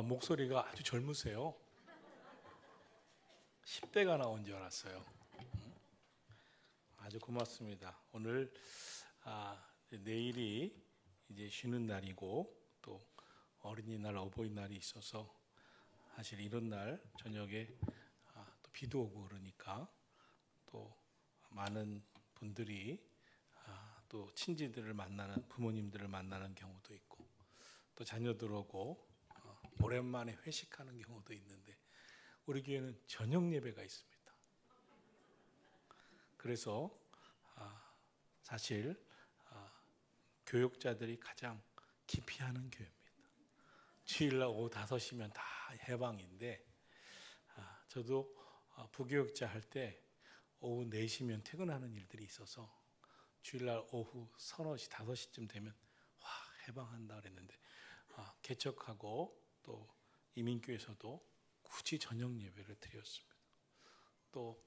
목소리가 아주 젊으세요. 10대가 나온 줄 알았어요. 아주 고맙습니다. 오늘 내일이 이제 쉬는 날이고 또 어린이날, 어버이날이 있어서 사실 이런 날 저녁에 또 비도 오고 그러니까 또 많은 분들이 또 친지들을 만나는, 부모님들을 만나는 경우도 있고 또 자녀들 오고 오랜만에 회식하는 경우도 있는데 우리 교회는 저녁 예배가 있습니다. 그래서 사실 교육자들이 가장 기피하는 교회입니다. 주일날 오후 5시면 다 해방인데 저도 부교육자 할 때 오후 4시면 퇴근하는 일들이 있어서 주일날 오후 서너 시 5시쯤 되면 와 해방한다 그랬는데 개척하고 또 이민교에서도 굳이 저녁 예배를 드렸습니다. 또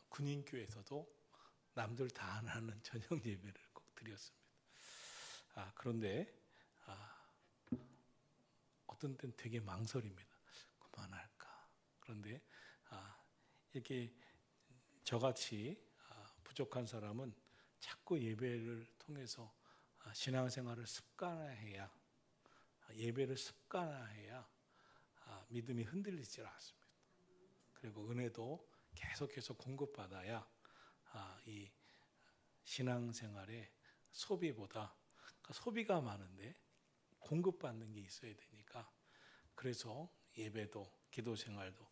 군인교에서도 남들 다 안 하는 저녁 예배를 꼭 드렸습니다. 그런데 어떤 때는 되게 망설입니다. 그만할까? 그런데 이렇게 저같이 부족한 사람은 자꾸 예배를 통해서 신앙생활을 습관화해야, 예배를 습관화해야 믿음이 흔들리지 않습니다. 그리고 은혜도 계속해서 공급받아야 이 신앙생활의 소비보다, 그러니까 소비가 많은데 공급받는 게 있어야 되니까, 그래서 예배도 기도생활도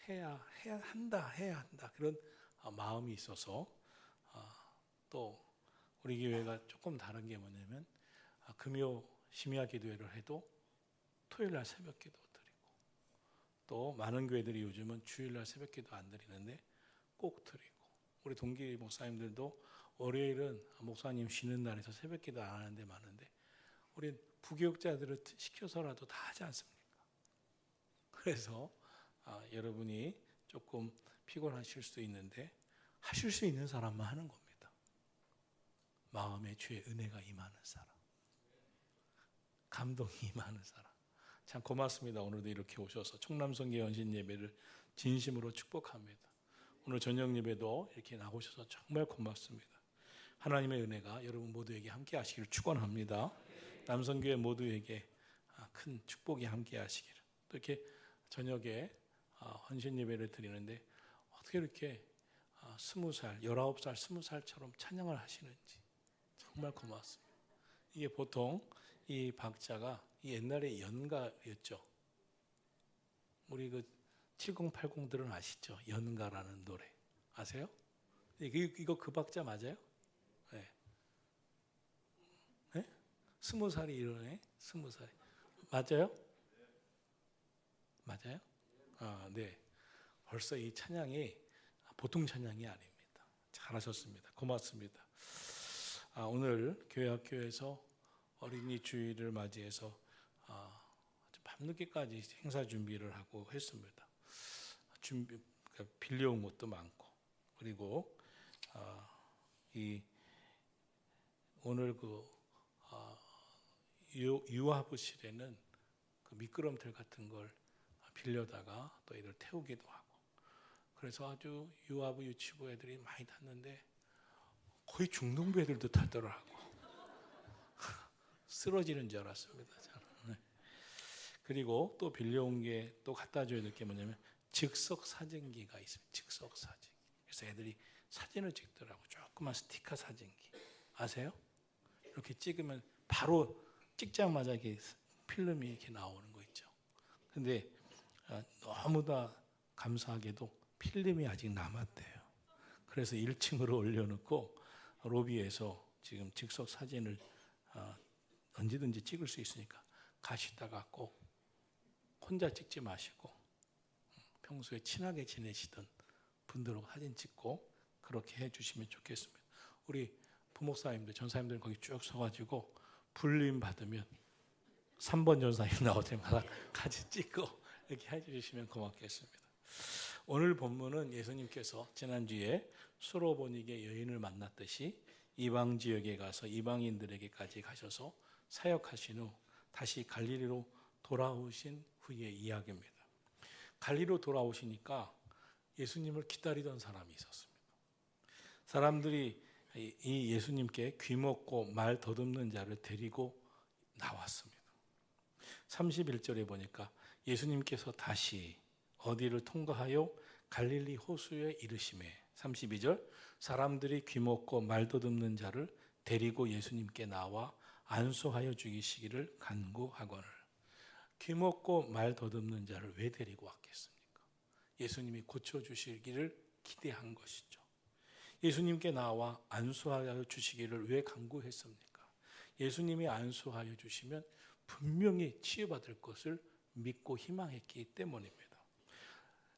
해야 한다 그런 마음이 있어서 또 우리 교회가 조금 다른 게 뭐냐면 금요 심야 기도회를 해도 토요일날 새벽 기도 드리고, 또 많은 교회들이 요즘은 주일날 새벽 기도 안 드리는데 꼭 드리고, 우리 동기 목사님들도 월요일은 목사님 쉬는 날에서 새벽 기도 안 하는 데 많은데 우리 부교육자들을 시켜서라도 다 하지 않습니까? 그래서 여러분이 조금 피곤하실 수 있는데 하실 수 있는 사람만 하는 겁니다. 마음에 주의 은혜가 임하는 사람, 감동이 임하는 사람. 참 고맙습니다. 오늘도 이렇게 오셔서 청남성교 연신 예배를 진심으로 축복합니다. 오늘 저녁 예배도 이렇게 나오셔서 정말 고맙습니다. 하나님의 은혜가 여러분 모두에게 함께 하시기를 축원합니다. 남성교회 모두에게 큰 축복이 함께 하시기를. 또 이렇게 저녁에 헌신 예배를 드리는데 어떻게 이렇게 20살, 19살, 20살처럼 찬양을 하시는지 정말 고맙습니다. 이게 보통 이 박자가 옛날에 연가였죠. 우리 7080들은 아시죠? 연가라는 노래 아세요? 이거 그 박자 맞아요? 네. 네? 20살이 이러네. 20살 맞아요? 맞아요? 네. 벌써 이 찬양이 보통 찬양이 아닙니다. 잘하셨습니다. 고맙습니다. 오늘 교회 학교에서 어린이 주일을 맞이해서 밤늦게까지 행사 준비를 하고 했습니다. 빌려온 것도 많고, 그리고 오늘 유아부실에는 미끄럼틀 같은 걸 빌려다가 또 애들 태우기도 하고, 그래서 아주 유아부 유치부 애들이 많이 탔는데 거의 중등부 애들도 타더라고. 쓰러지는 줄 알았습니다. 저는. 그리고 또 빌려온 게 또 갖다 줘야 될 게 뭐냐면 즉석 사진기가 있습니다. 즉석 사진기. 그래서 애들이 사진을 찍더라고. 조그만 스티커 사진기. 아세요? 이렇게 찍으면 바로 찍자마자 이렇게 필름이 이렇게 나오는 거 있죠. 근데 너무나 감사하게도 필름이 아직 남았대요. 그래서 1층으로 올려놓고 로비에서 지금 즉석 사진을 언제든지 찍을 수 있으니까 가시다가 꼭 혼자 찍지 마시고 평소에 친하게 지내시던 분들하고 사진 찍고 그렇게 해주시면 좋겠습니다. 우리 부목사님들, 전사님들 거기 쭉 서가지고 불림 받으면 3번 전사님 나올 때마다 같이 찍고 이렇게 해주시면 고맙겠습니다. 오늘 본문은 예수님께서 지난주에 수로보니게 여인을 만났듯이 이방 지역에 가서 이방인들에게까지 가셔서 사역하신 후 다시 갈릴리로 돌아오신 후의 이야기입니다. 갈리로 돌아오시니까 예수님을 기다리던 사람이 있었습니다. 사람들이 이 예수님께 귀먹고 말 더듬는 자를 데리고 나왔습니다. 31절에 보니까 예수님께서 다시 어디를 통과하여 갈릴리 호수에 이르시매 32절 사람들이 귀먹고 말 더듬는 자를 데리고 예수님께 나와 안수하여 죽이시기를 간구하거늘. 귀먹고 말 더듬는 자를 왜 데리고 왔겠습니까? 예수님이 고쳐주시기를 기대한 것이죠. 예수님께 나와 안수하여 주시기를 왜 간구했습니까? 예수님이 안수하여 주시면 분명히 치유받을 것을 믿고 희망했기 때문입니다.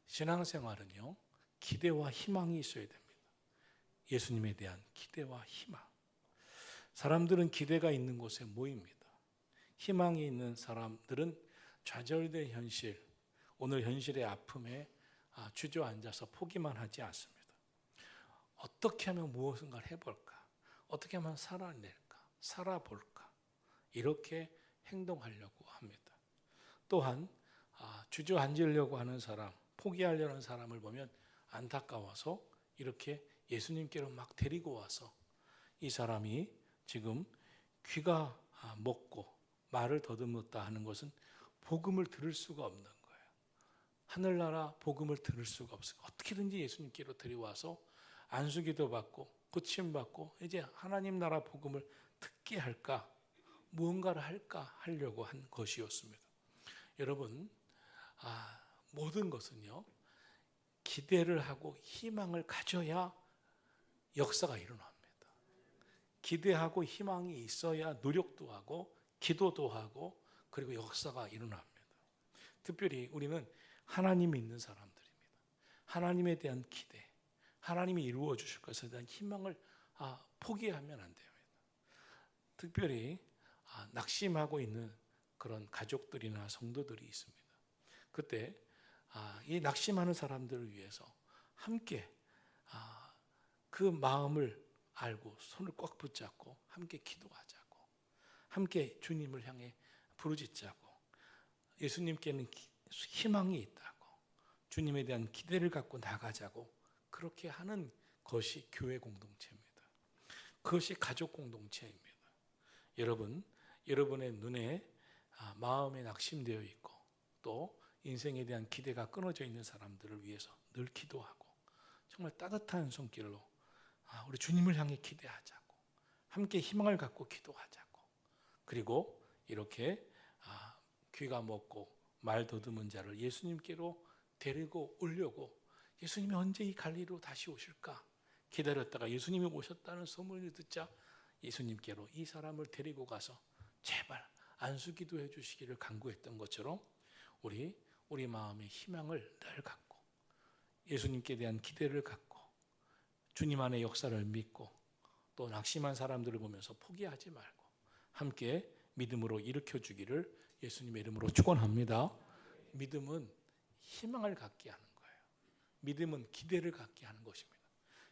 신앙생활은요, 기대와 희망이 있어야 됩니다. 예수님에 대한 기대와 희망. 사람들은 기대가 있는 곳에 모입니다. 희망이 있는 사람들은 좌절된 현실, 오늘 현실의 아픔에 주저앉아서 포기만 하지 않습니다. 어떻게 하면 무엇인가를 해볼까? 어떻게 하면 살아낼까? 살아볼까? 이렇게 행동하려고 합니다. 또한 주저앉으려고 하는 사람, 포기하려는 사람을 보면 안타까워서 이렇게 예수님께로 막 데리고 와서 이 사람이 지금 귀가 먹고 말을 더듬었다 하는 것은 복음을 들을 수가 없는 거예요. 하늘나라 복음을 들을 수가 없어요. 어떻게든지 예수님께로 데려와서 안수기도 받고 고침받고 이제 하나님 나라 복음을 듣게 할까, 무언가를 할까 하려고 한 것이었습니다. 여러분, 모든 것은요, 기대를 하고 희망을 가져야 역사가 일어납니다. 기대하고 희망이 있어야 노력도 하고 기도도 하고 그리고 역사가 일어납니다. 특별히 우리는 하나님 믿는 사람들입니다. 하나님에 대한 기대, 하나님이 이루어 주실 것에 대한 희망을 포기하면 안 됩니다. 특별히 낙심하고 있는 그런 가족들이나 성도들이 있습니다. 그때 이 낙심하는 사람들을 위해서 함께 그 마음을 알고 손을 꽉 붙잡고 함께 기도하자고, 함께 주님을 향해 부르짖자고, 예수님께는 희망이 있다고, 주님에 대한 기대를 갖고 나가자고, 그렇게 하는 것이 교회 공동체입니다. 그것이 가족 공동체입니다. 여러분, 여러분의 눈에 마음에 낙심되어 있고 또 인생에 대한 기대가 끊어져 있는 사람들을 위해서 늘 기도하고 정말 따뜻한 손길로 우리 주님을 향해 기대하자고, 함께 희망을 갖고 기도하자고, 그리고 이렇게 귀가 먹고 말 더듬은 자를 예수님께로 데리고 오려고, 예수님이 언제 이 갈릴리로 다시 오실까 기다렸다가 예수님이 오셨다는 소문을 듣자 예수님께로 이 사람을 데리고 가서 제발 안수기도해 주시기를 간구했던 것처럼 우리 마음의 희망을 늘 갖고 예수님께 대한 기대를 갖고 주님 안의 역사를 믿고 또 낙심한 사람들을 보면서 포기하지 말고 함께 믿음으로 일으켜 주기를 예수님의 이름으로 축원합니다. 믿음은 희망을 갖게 하는 거예요. 믿음은 기대를 갖게 하는 것입니다.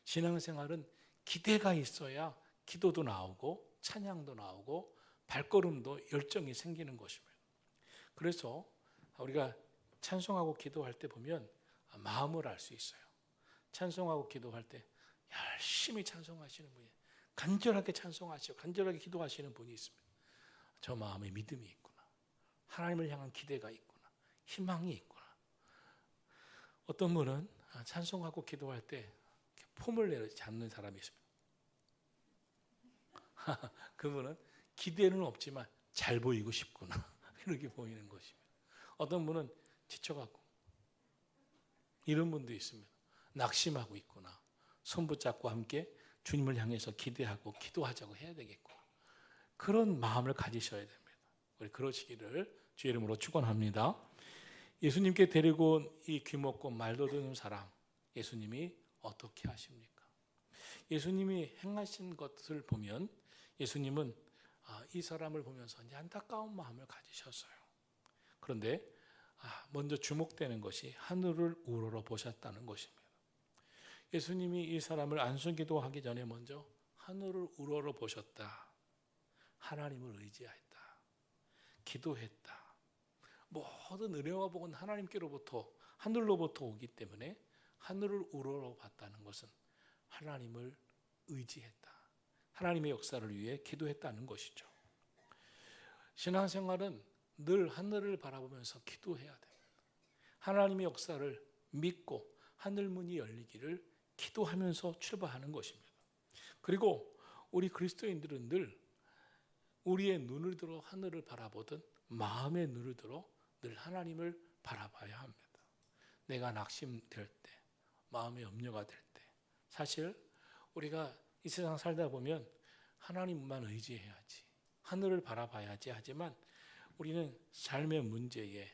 신앙생활은 기대가 있어야 기도도 나오고 찬양도 나오고 발걸음도 열정이 생기는 것입니다. 그래서 우리가 찬송하고 기도할 때 보면 마음을 알 수 있어요. 찬송하고 기도할 때 열심히 찬송하시는 분이, 간절하게 찬송하시고 간절하게 기도하시는 분이 있습니다. 저 마음에 믿음이 있구나, 하나님을 향한 기대가 있구나, 희망이 있구나. 어떤 분은 찬송하고 기도할 때 폼을 내지 않는 사람이 있습니다. 그분은 기대는 없지만 잘 보이고 싶구나 이렇게 보이는 것입니다. 어떤 분은 지쳐가고, 이런 분도 있습니다. 낙심하고 있구나, 손 붙잡고 함께 주님을 향해서 기대하고 기도하자고 해야 되겠고, 그런 마음을 가지셔야 됩니다. 우리 그러시기를 주의 이름으로 축원합니다. 예수님께 데리고 온 이 귀먹고 말도 듣는 사람, 예수님이 어떻게 하십니까? 예수님이 행하신 것을 보면 예수님은 이 사람을 보면서 이제 안타까운 마음을 가지셨어요. 그런데 먼저 주목되는 것이 하늘을 우러러 보셨다는 것입니다. 예수님이 이 사람을 안수기도하기 전에 먼저 하늘을 우러러 보셨다. 하나님을 의지했다. 기도했다. 모든 은혜와 복은 하나님께로부터 하늘로부터 오기 때문에 하늘을 우러러봤다는 것은 하나님을 의지했다. 하나님의 역사를 위해 기도했다는 것이죠. 신앙생활은 늘 하늘을 바라보면서 기도해야 됩니다. 하나님의 역사를 믿고 하늘 문이 열리기를 기도하면서 출발하는 것입니다. 그리고 우리 그리스도인들은 늘 우리의 눈을 들어 하늘을 바라보든 마음의 눈을 들어 늘 하나님을 바라봐야 합니다. 내가 낙심될 때, 마음의 염려가 될 때, 사실 우리가 이 세상 살다 보면 하나님만 의지해야지, 하늘을 바라봐야지 하지만 우리는 삶의 문제에,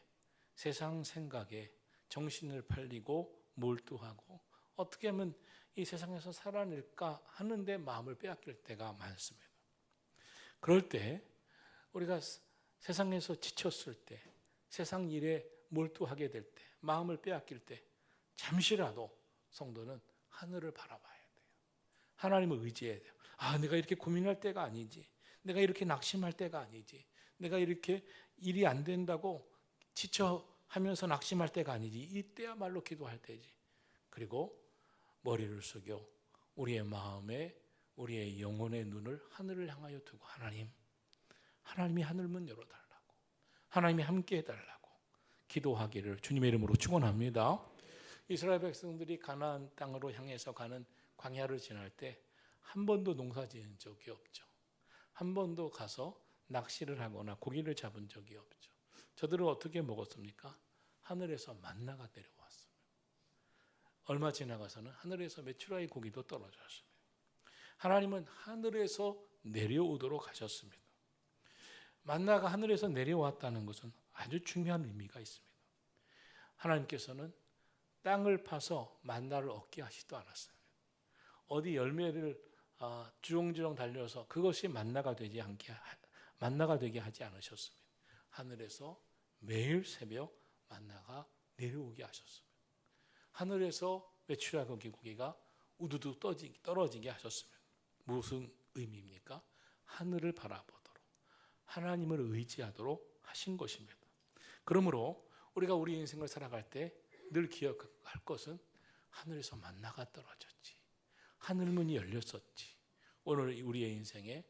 세상 생각에 정신을 팔리고 몰두하고 어떻게 하면 이 세상에서 살아낼까 하는데 마음을 빼앗길 때가 많습니다. 그럴 때 우리가 세상에서 지쳤을 때, 세상 일에 몰두하게 될 때, 마음을 빼앗길 때 잠시라도 성도는 하늘을 바라봐야 돼요. 하나님을 의지해야 돼요. 내가 이렇게 고민할 때가 아니지, 내가 이렇게 낙심할 때가 아니지, 내가 이렇게 일이 안 된다고 지쳐하면서 낙심할 때가 아니지, 이때야말로 기도할 때지. 그리고 머리를 숙여 우리의 마음에, 우리의 영혼의 눈을 하늘을 향하여 두고 하나님이 하늘문 열어달라고, 하나님이 함께 해달라고 기도하기를 주님의 이름으로 축원합니다. 이스라엘 백성들이 가나안 땅으로 향해서 가는 광야를 지날 때 한 번도 농사 지은 적이 없죠. 한 번도 가서 낚시를 하거나 고기를 잡은 적이 없죠. 저들은 어떻게 먹었습니까? 하늘에서 만나가 내려왔습니다. 얼마 지나가서는 하늘에서 메추라기 고기도 떨어졌습니다. 하나님은 하늘에서 내려오도록 하셨습니다. 만나가 하늘에서 내려왔다는 것은 아주 중요한 의미가 있습니다. 하나님께서는 땅을 파서 만나를 얻게 하시지도 않았어요. 어디 열매를 주렁주렁 달려서 그것이 만나가 되게 하지 않으셨습니다. 하늘에서 매일 새벽 만나가 내려오게 하셨습니다. 하늘에서 메추라기 고기가 우두두 떨어지게 하셨습니다. 무슨 의미입니까? 하늘을 바라보도록, 하나님을 의지하도록 하신 것입니다. 그러므로 우리가 우리 인생을 살아갈 때 늘 기억할 것은 하늘에서 만나가 떨어졌지, 하늘문이 열렸었지. 오늘 우리의 인생에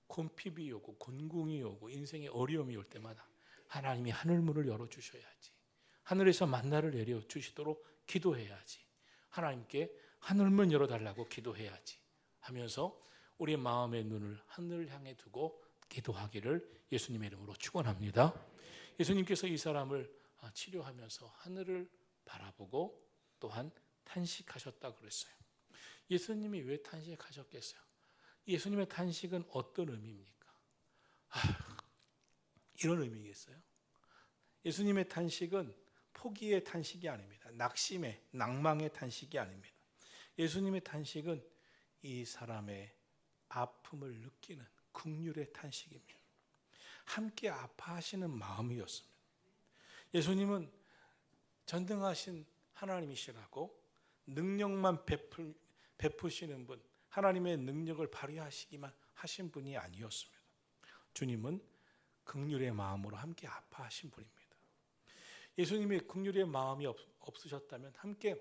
곤핍이 오고 곤궁이 오고 인생의 어려움이 올 때마다 하나님이 하늘문을 열어주셔야지, 하늘에서 만나를 내려주시도록 기도해야지, 하나님께 하늘문 열어달라고 기도해야지 하면서 우리의 마음의 눈을 하늘을 향해 두고 기도하기를 예수님의 이름으로 축원합니다. 예수님께서 이 사람을 치료하면서 하늘을 바라보고 또한 탄식하셨다고 그랬어요. 예수님이 왜 탄식하셨겠어요? 예수님의 탄식은 어떤 의미입니까? 이런 의미겠어요? 예수님의 탄식은 포기의 탄식이 아닙니다. 낙심의, 낭망의 탄식이 아닙니다. 예수님의 탄식은 이 사람의 아픔을 느끼는 긍휼의 탄식입니다. 함께 아파하시는 마음이었습니다. 예수님은 전능하신 하나님이시라고 능력만 베푸시는 분, 하나님의 능력을 발휘하시기만 하신 분이 아니었습니다. 주님은 긍휼의 마음으로 함께 아파하신 분입니다. 예수님이 긍휼의 마음이 없으셨다면 함께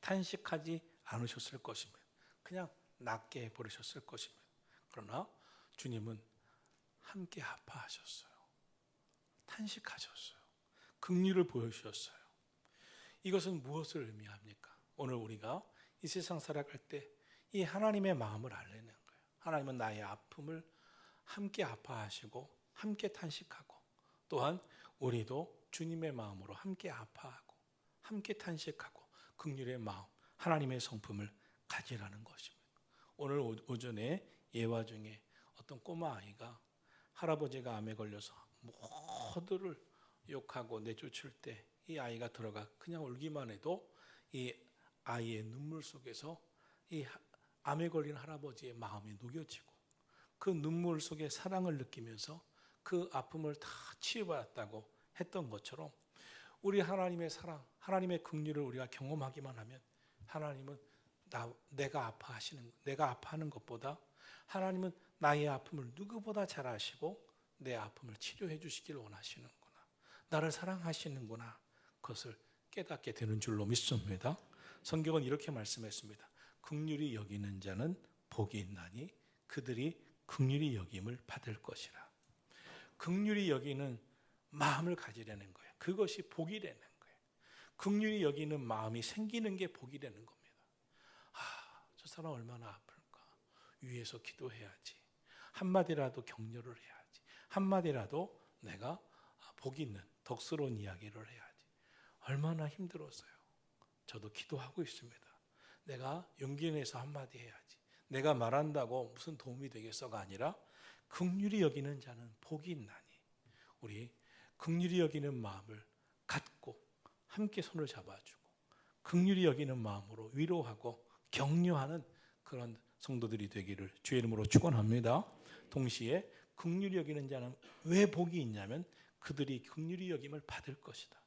탄식하지 않으셨을 것입니다. 그냥 낫게 해버리셨을 것입니다. 그러나 주님은 함께 아파하셨어요. 탄식하셨어요. 긍휼을 보여주셨어요. 이것은 무엇을 의미합니까? 오늘 우리가 이 세상 살아갈 때 이 하나님의 마음을 알려는 거예요. 하나님은 나의 아픔을 함께 아파하시고 함께 탄식하고, 또한 우리도 주님의 마음으로 함께 아파하고 함께 탄식하고 긍휼의 마음, 하나님의 성품을 가지라는 것입니다. 오늘 오전에 예화 중에 어떤 꼬마 아이가 할아버지가 암에 걸려서 모두를 욕하고 내쫓을 때 이 아이가 들어가 그냥 울기만 해도 이 아이의 눈물 속에서 이 암에 걸린 할아버지의 마음이 녹여지고 그 눈물 속에 사랑을 느끼면서 그 아픔을 다 치유받았다고 했던 것처럼, 우리 하나님의 사랑, 하나님의 긍휼을 우리가 경험하기만 하면 하나님은 내가 아파하는 것보다 하나님은 나의 아픔을 누구보다 잘 아시고 내 아픔을 치료해 주시길 원하시는구나. 나를 사랑하시는구나. 그것을 깨닫게 되는 줄로 믿습니다. 성경은 이렇게 말씀했습니다. 긍휼히 여기는 자는 복이 있나니 그들이 긍휼히 여김을 받을 것이라. 긍휼히 여기는 마음을 가지려는 거예요. 그것이 복이라는 거예요. 긍휼히 여기는 마음이 생기는 게 복이라는 겁니다. 저 사람 얼마나 아플까? 위에서 기도해야지. 한마디라도 격려를 해야지. 한마디라도 내가 복이 있는 덕스러운 이야기를 해야지. 얼마나 힘들었어요. 저도 기도하고 있습니다. 내가 용기 내서 한마디 해야지. 내가 말한다고 무슨 도움이 되겠어가 아니라 긍휼히 여기는 자는 복이 있나니 우리 긍휼히 여기는 마음을 갖고 함께 손을 잡아주고 긍휼히 여기는 마음으로 위로하고 격려하는 그런 성도들이 되기를 주의 이름으로 축원합니다. 동시에 긍휼히 여기는 자는 왜 복이 있냐면 그들이 긍휼히 여김을 받을 것이다.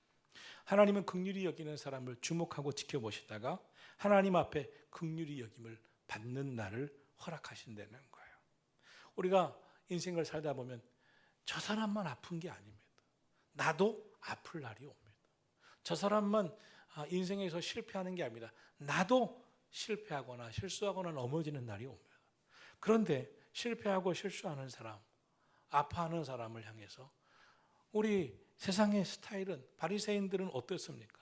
하나님은 긍휼히 여기는 사람을 주목하고 지켜보시다가 하나님 앞에 긍휼히 여김을 받는 날을 허락하신다는 거예요. 우리가 인생을 살다 보면 저 사람만 아픈 게 아닙니다. 나도 아플 날이 옵니다. 저 사람만 인생에서 실패하는 게 아닙니다. 나도 실패하거나 실수하거나 넘어지는 날이 옵니다. 그런데 실패하고 실수하는 사람, 아파하는 사람을 향해서 우리 세상의 스타일은 바리새인들은 어떻습니까?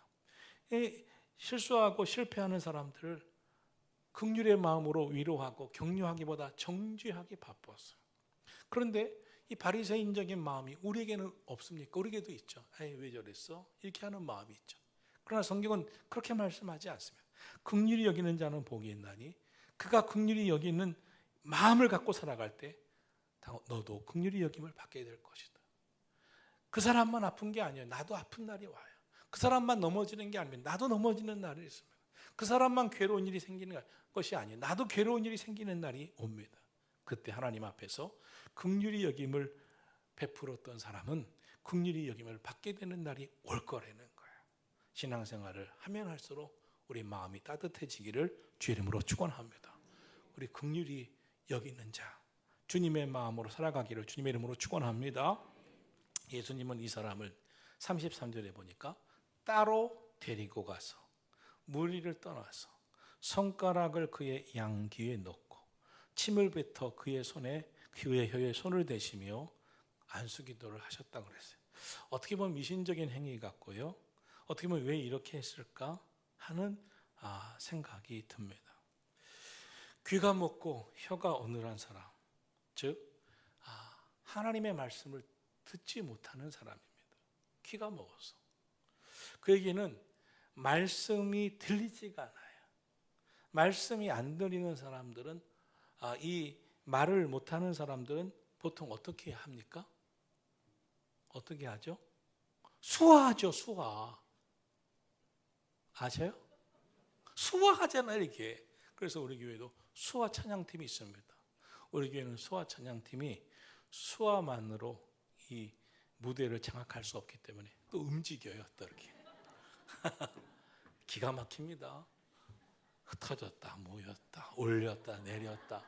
실수하고 실패하는 사람들을 긍휼의 마음으로 위로하고 격려하기보다 정죄하기 바빴어요. 그런데 이 바리새인적인 마음이 우리에게는 없습니까? 우리에게도 있죠. 에이, 왜 저랬어? 이렇게 하는 마음이 있죠. 그러나 성경은 그렇게 말씀하지 않습니다. 긍휼히 여기는 자는 복이 있나니 그가 긍휼히 여기는 마음을 갖고 살아갈 때 너도 긍휼히 여김을 받게 될 것이다. 그 사람만 아픈 게 아니에요. 나도 아픈 날이 와요. 그 사람만 넘어지는 게 아니면 나도 넘어지는 날이 있습니다. 그 사람만 괴로운 일이 생기는 것이 아니에요. 나도 괴로운 일이 생기는 날이 옵니다. 그때 하나님 앞에서 긍휼히 여김을 베풀었던 사람은 긍휼히 여김을 받게 되는 날이 올 거라는 거예요. 신앙생활을 하면 할수록 우리 마음이 따뜻해지기를 주의 이름으로 축원합니다. 우리 긍휼히 여기는 자, 주님의 마음으로 살아가기를 주님의 이름으로 축원합니다. 예수님은 이 사람을 33절에 보니까 따로 데리고 가서 무리를 떠나서 손가락을 그의 양귀에 넣고 침을 뱉어 그의 혀에 손을 대시며 안수기도를 하셨다고 그랬어요. 어떻게 보면 미신적인 행위 같고요. 어떻게 보면 왜 이렇게 했을까 하는 생각이 듭니다. 귀가 먹고 혀가 어눌한 사람, 즉 하나님의 말씀을 듣지 못하는 사람입니다. 귀가 먹어서. 그에게는 말씀이 들리지가 않아요. 말씀이 안 들리는 사람들은 이 말을 못하는 사람들은 보통 어떻게 합니까? 어떻게 하죠? 수화하죠. 수화. 아세요? 수화하잖아요. 이렇게. 그래서 우리 교회도 수화 찬양팀이 있습니다. 우리 교회는 수화 찬양팀이 수화만으로 이 무대를 장악할 수 없기 때문에 또 움직여요. 또 이렇게. 기가 막힙니다. 흩어졌다, 모였다, 올렸다, 내렸다.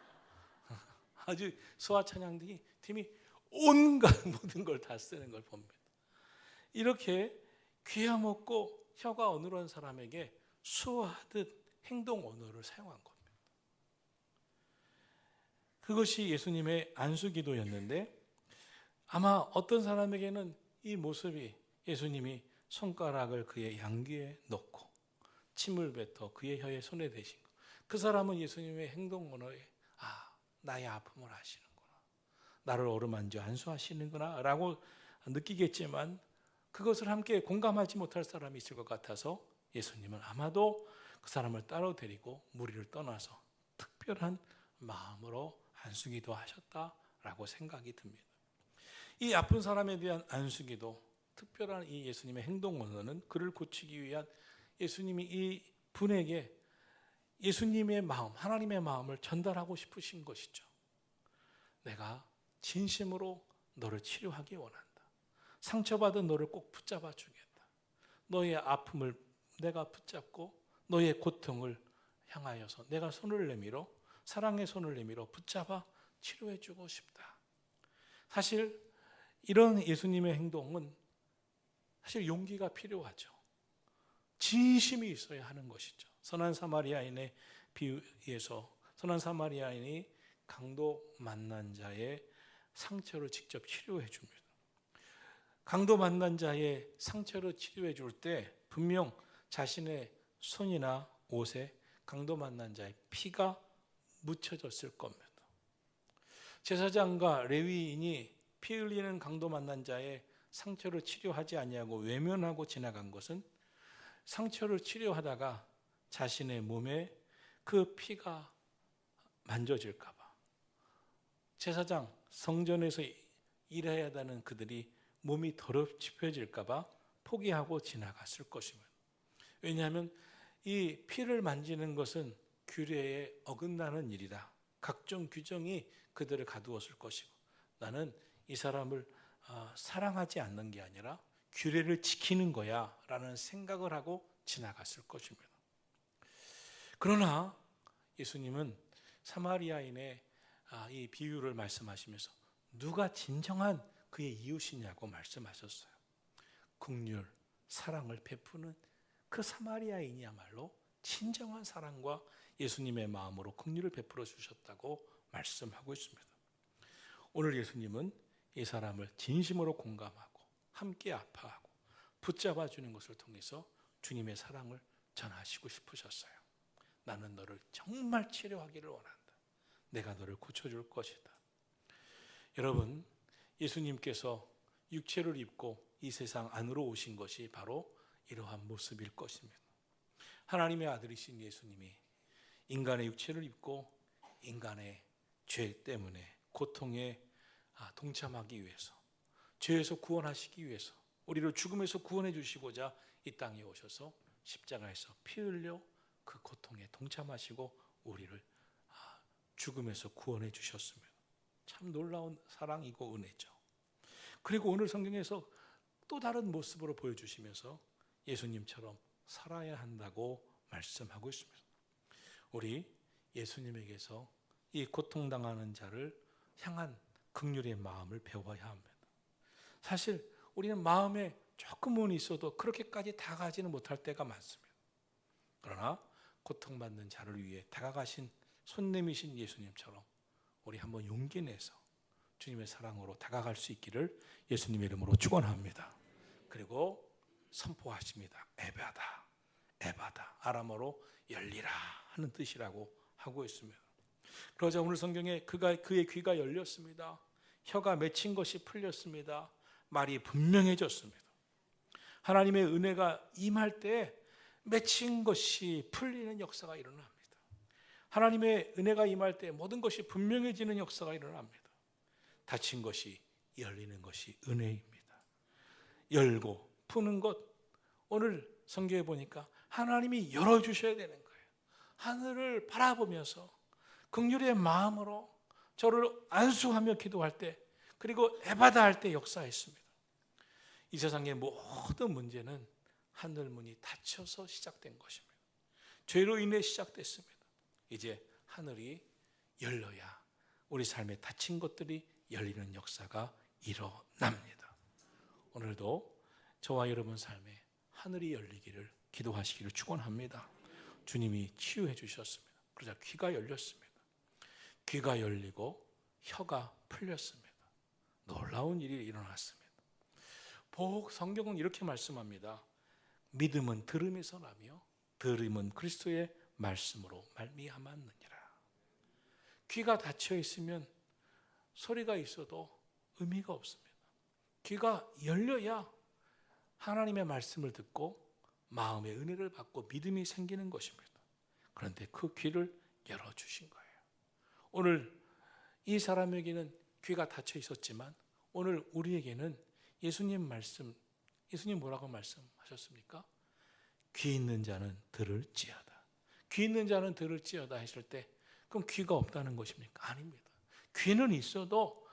아주 수화 찬양팀이 온갖 모든 걸 다 쓰는 걸 봅니다. 이렇게 귀야 먹고 혀가 어눌한 사람에게 수화하듯 행동 언어를 사용한 겁니다. 그것이 예수님의 안수기도였는데 아마 어떤 사람에게는 이 모습이 예수님이 손가락을 그의 양귀에 넣고 침을 뱉어 그의 혀에 손에 대신 것. 그 사람은 예수님의 행동 언어에 나의 아픔을 아시는구나. 나를 어루만져 안수하시는구나 라고 느끼겠지만 그것을 함께 공감하지 못할 사람이 있을 것 같아서 예수님은 아마도 그 사람을 따로 데리고 무리를 떠나서 특별한 마음으로 안수기도 하셨다라고 생각이 듭니다. 이 아픈 사람에 대한 안수기도, 특별한 이 예수님의 행동 언어는 그를 고치기 위한 예수님이 이 분에게 예수님의 마음, 하나님의 마음을 전달하고 싶으신 것이죠. 내가 진심으로 너를 치료하기 원한다. 상처받은 너를 꼭 붙잡아 주겠다. 너의 아픔을 내가 붙잡고 너의 고통을 향하여서 내가 손을 내밀어 사랑의 손을 내밀어 붙잡아 치료해 주고 싶다. 사실 이런 예수님의 행동은 사실 용기가 필요하죠. 진심이 있어야 하는 것이죠. 선한 사마리아인의 비유에서 선한 사마리아인이 강도 만난 자의 상처를 직접 치료해 줍니다. 강도 만난 자의 상처를 치료해 줄 때 분명 자신의 손이나 옷에 강도 만난 자의 피가 묻혀졌을 겁니다. 제사장과 레위인이 피 흘리는 강도 만난 자의 상처를 치료하지 아니하고 외면하고 지나간 것은 상처를 치료하다가 자신의 몸에 그 피가 만져질까 봐, 제사장 성전에서 일해야 하는 그들이 몸이 더럽혀질까 봐 포기하고 지나갔을 것입니다. 왜냐하면 이 피를 만지는 것은 규례에 어긋나는 일이라 각종 규정이 그들을 가두었을 것이고, 나는 이 사람을 사랑하지 않는 게 아니라 규례를 지키는 거야 라는 생각을 하고 지나갔을 것입니다. 그러나 예수님은 사마리아인의 이 비유를 말씀하시면서 누가 진정한 그의 이웃이냐고 말씀하셨어요. 긍휼, 사랑을 베푸는 그 사마리아인이야말로 진정한 사랑과 예수님의 마음으로 긍휼을 베풀어 주셨다고 말씀하고 있습니다. 오늘 예수님은 이 사람을 진심으로 공감하고 함께 아파하고 붙잡아 주는 것을 통해서 주님의 사랑을 전하시고 싶으셨어요. 나는 너를 정말 치료하기를 원한다. 내가 너를 고쳐줄 것이다. 여러분, 예수님께서 육체를 입고 이 세상 안으로 오신 것이 바로 이러한 모습일 것입니다. 하나님의 아들이신 예수님이 인간의 육체를 입고 인간의 죄 때문에 고통에 동참하기 위해서, 죄에서 구원하시기 위해서, 우리를 죽음에서 구원해 주시고자 이 땅에 오셔서 십자가에서 피 흘려 그 고통에 동참하시고 우리를 죽음에서 구원해 주셨습니다. 참 놀라운 사랑이고 은혜죠. 그리고 오늘 성경에서 또 다른 모습으로 보여주시면서 예수님처럼 살아야 한다고 말씀하고 있습니다. 우리 예수님에게서 이 고통당하는 자를 향한 긍휼의 마음을 배워야 합니다. 사실 우리는 마음에 조금은 있어도 그렇게까지 다가가지는 못할 때가 많습니다. 그러나 고통받는 자를 위해 다가가신 손 내미신 예수님처럼 우리 한번 용기 내서 주님의 사랑으로 다가갈 수 있기를 예수님의 이름으로 축원합니다. 그리고 선포하십니다. 에바다, 에바다. 아람어로 열리라 하는 뜻이라고 하고 있습니다. 그러자 오늘 성경에 그의 귀가 열렸습니다. 혀가 맺힌 것이 풀렸습니다. 말이 분명해졌습니다. 하나님의 은혜가 임할 때 맺힌 것이 풀리는 역사가 일어납니다. 하나님의 은혜가 임할 때 모든 것이 분명해지는 역사가 일어납니다. 닫힌 것이 열리는 것이 은혜입니다. 열고 푸는 것, 오늘 성경에 보니까 하나님이 열어주셔야 되는 거예요. 하늘을 바라보면서 긍휼의 마음으로 저를 안수하며 기도할 때, 그리고 에바다 할 때 역사했습니다. 이 세상의 모든 문제는 하늘 문이 닫혀서 시작된 것입니다. 죄로 인해 시작됐습니다. 이제 하늘이 열려야 우리 삶에 닫힌 것들이 열리는 역사가 일어납니다. 오늘도 저와 여러분 삶에 하늘이 열리기를 기도하시기를 축원합니다. 주님이 치유해 주셨습니다. 그러자 귀가 열렸습니다. 귀가 열리고 혀가 풀렸습니다. 놀라운 일이 일어났습니다. 성경은 이렇게 말씀합니다. 믿음은 들음에서 나며 들음은 그리스도의 말씀으로 말미암았느니라. 귀가 닫혀 있으면 소리가 있어도 의미가 없습니다. 귀가 열려야 하나님의 말씀을 듣고 마음의 은혜를 받고 믿음이 생기는 것입니다. 그런데 그 귀를 열어주신 거예요. 오늘 이 사람에게는 귀가 닫혀 있었지만 오늘 우리에게는 예수님 뭐라고 말씀하셨습니까? 귀 있는 자는 들을지어다. 귀 있는 자는 들을지어다 했을 때 그럼 귀가 없다는 것입니까? 아닙니다. 귀는 있어도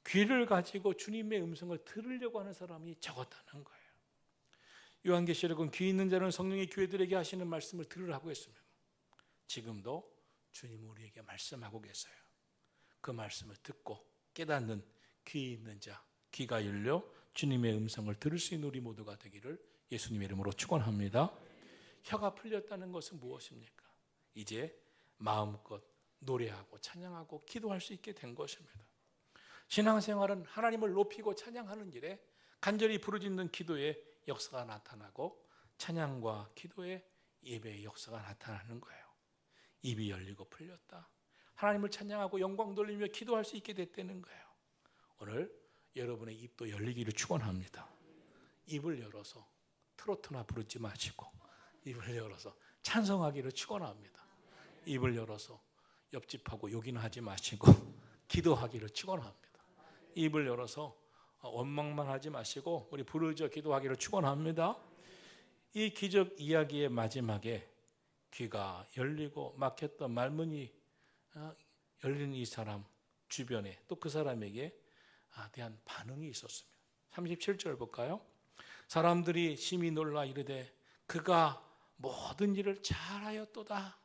귀를 가지고 주님의 음성을 들으려고 하는 사람이 적었다는 거예요. 요한계시록은 귀 있는 자는 성령이 교회들에게 하시는 말씀을 들으라고 했습니다. 지금도 주님 우리에게 말씀하고 계세요. 그 말씀을 듣고 깨닫는 귀 있는 자, 귀가 열려 주님의 음성을 들을 수 있는 우리 모두가 되기를 예수님의 이름으로 축원합니다. 혀가 풀렸다는 것은 무엇입니까? 이제 마음껏 노래하고 찬양하고 기도할 수 있게 된 것입니다. 신앙생활은 하나님을 높이고 찬양하는 일에 간절히 부르짖는 기도의 역사가 나타나고 찬양과 기도의 예배의 역사가 나타나는 거예요. 입이 열리고 풀렸다. 하나님을 찬양하고 영광 돌리며 기도할 수 있게 됐다는 거예요. 오늘 여러분의 입도 열리기를 축원합니다. 입을 열어서 트로트나 부르지 마시고 입을 열어서 찬송하기를 축원합니다. 입을 열어서 옆집하고 욕이나 하지 마시고 기도하기를 축원합니다. 입을 열어서 원망만 하지 마시고 우리 부르짖어 기도하기를 축원합니다. 이 기적 이야기의 마지막에 귀가 열리고 막혔던 말문이 열린 이 사람 주변에 또 그 사람에게 대한 반응이 있었습니다. 37절 볼까요? 사람들이 심히 놀라 이르되 그가 모든 일을 잘하였도다.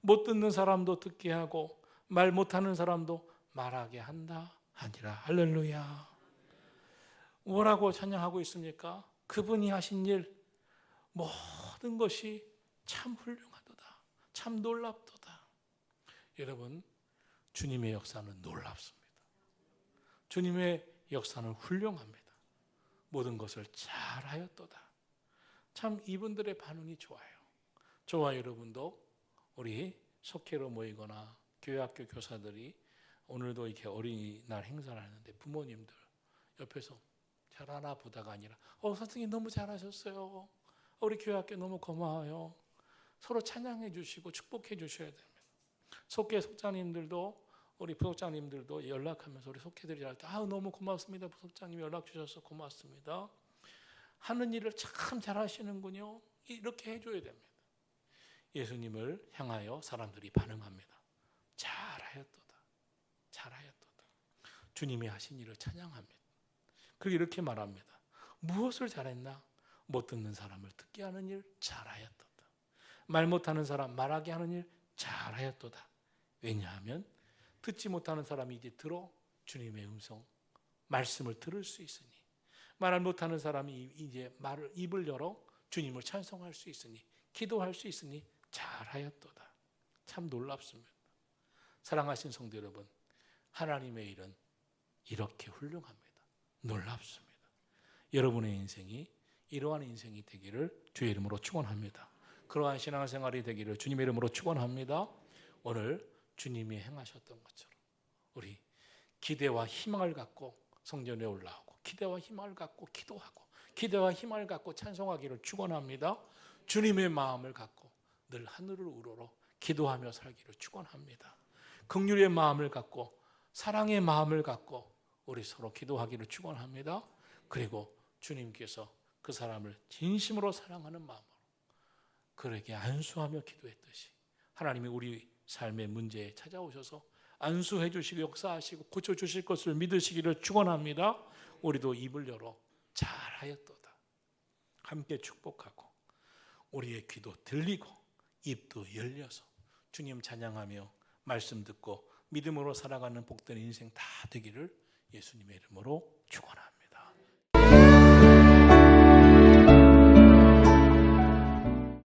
못 듣는 사람도 듣게 하고 말 못하는 사람도 말하게 한다 하니라. 할렐루야. 뭐라고 찬양하고 있습니까? 그분이 하신 일 모든 것이 참 훌륭하도다. 참 놀랍도다. 여러분, 주님의 역사는 놀랍습니다. 주님의 역사는 훌륭합니다. 모든 것을 잘하였도다. 참 이분들의 반응이 좋아요. 저와 여러분도 우리 속회로 모이거나 교회학교 교사들이 오늘도 이렇게 어린이날 행사를 하는데 부모님들 옆에서 잘하나 보다가 아니라 선생님 너무 잘하셨어요. 우리 교회학교 너무 고마워요. 서로 찬양해 주시고 축복해 주셔야 됩니다. 속회 속장님들도 우리 부속장님들도 연락하면서 우리 속회들이 너무 고맙습니다. 부속장님 연락 주셔서 고맙습니다. 하는 일을 참 잘하시는군요. 이렇게 해줘야 됩니다. 예수님을 향하여 사람들이 반응합니다. 잘하였도다. 잘하였도다. 주님이 하신 일을 찬양합니다. 그리고 이렇게 말합니다. 무엇을 잘했나? 못 듣는 사람을 듣게 하는 일 잘하였도다. 말 못하는 사람 말하게 하는 일 잘하였도다. 왜냐하면 듣지 못하는 사람이 이제 들어 주님의 음성, 말씀을 들을 수 있으니, 말을 못하는 사람이 이제 입을 열어 주님을 찬송할 수 있으니, 기도할 수 있으니 잘하였도다. 참 놀랍습니다. 사랑하신 성도 여러분, 하나님의 일은 이렇게 훌륭합니다. 놀랍습니다. 여러분의 인생이 이러한 인생이 되기를 주의 이름으로 축원합니다. 그러한 신앙생활이 되기를 주님의 이름으로 축원합니다. 오늘 주님이 행하셨던 것처럼 우리 기대와 희망을 갖고 성전에 올라오고 기대와 희망을 갖고 기도하고 기대와 희망을 갖고 찬송하기를 축원합니다. 주님의 마음을 갖고 늘 하늘을 우러러 기도하며 살기를 축원합니다. 긍휼의 마음을 갖고 사랑의 마음을 갖고 우리 서로 기도하기를 축원합니다. 그리고 주님께서 그 사람을 진심으로 사랑하는 마음으로 그에게 안수하며 기도했듯이 하나님이 우리 삶의 문제에 찾아오셔서 안수해 주시고 역사하시고 고쳐주실 것을 믿으시기를 축원합니다. 우리도 입을 열어 잘하였도다. 함께 축복하고 우리의 귀도 들리고 입도 열려서 주님 찬양하며 말씀 듣고 믿음으로 살아가는 복된 인생 다 되기를 예수님의 이름으로 축원합니다.